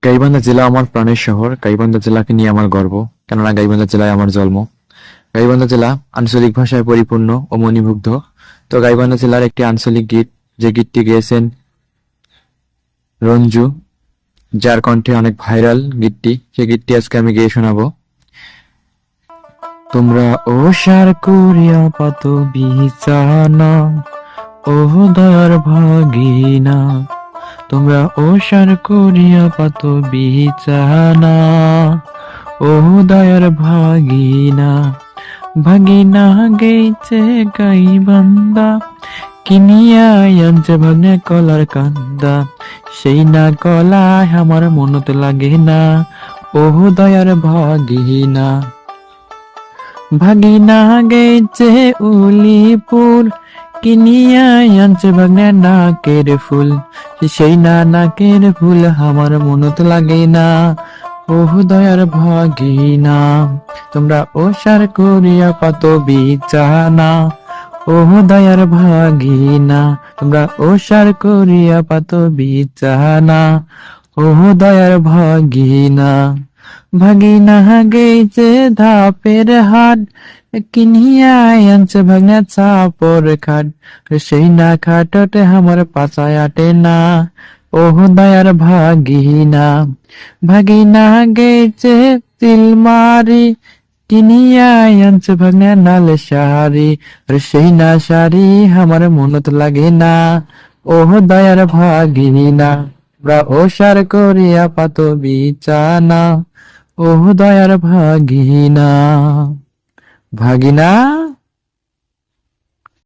গাইবান্ধা জেলা আমার প্রাণের শহর। গাইবান্ধা জেলাকে নিয়ে আমার গর্ব, কেননা গাইবান্ধা জেলায় আমার জন্ম। গাইবান্ধা জেলা আঞ্চলিক ভাষায় পরিপূর্ণ ও মণিমুগ্ধ। তো গাইবান্ধা জেলার একটি আঞ্চলিক গীত, যে গীতটি গেয়েছেন রঞ্জু, যার কণ্ঠে অনেক ভাইরাল গীতটি, সেই গীতটি আজকে আমি গেয়ে শোনাবো। তোমরা ওষার করিয়া পাত বিছানা, ও দয়ার ভাগিনা। তোমরা ওষার করিয়া পাত বিছানা, ও দয়ার ভাগিনা। ভাগিনা গেইছে গাইবান্ধা, কিনিয়া আনছে ভাগ্নে কলার কান্দা। সেই না কলায় আমার মনত লাগে না, ও দয়ার ভাগিনা। ভাগিনা গেছে উলিপুর, কিনিয়া আনছে ভাগ্নে নাকের ফুল। সেই না নাকের ফুল আমার মনত লাগে না, ও দয়ার ভাগিনা। তোমরা ওষার করিয়া পাত বিছানা, ও দয়ার ভাগিনা। তোমরা ওষার করিয়া পাত বিছানা, ও দয়ার ভাগিনা। ভাগিনা গেছে ধাপের হাট, কিনিয়া আনছে ভাগ্নে চাপর খাট। সেই না খাটতে আমার পাছায় আটে না, ও দয়ার ভাগিনা। ভাগিনা গেছে চিলমারি, কিনিয়া আনছে ভাগ্নে নাল শাড়ি। সেই না শাড়ি আমার মনত লাগে না, ও দয়ার ভাগিনা। তোমরা ওষার করিয়া পাত বিছানা, ও দয়ার ভাগিনা। ভাগিনা।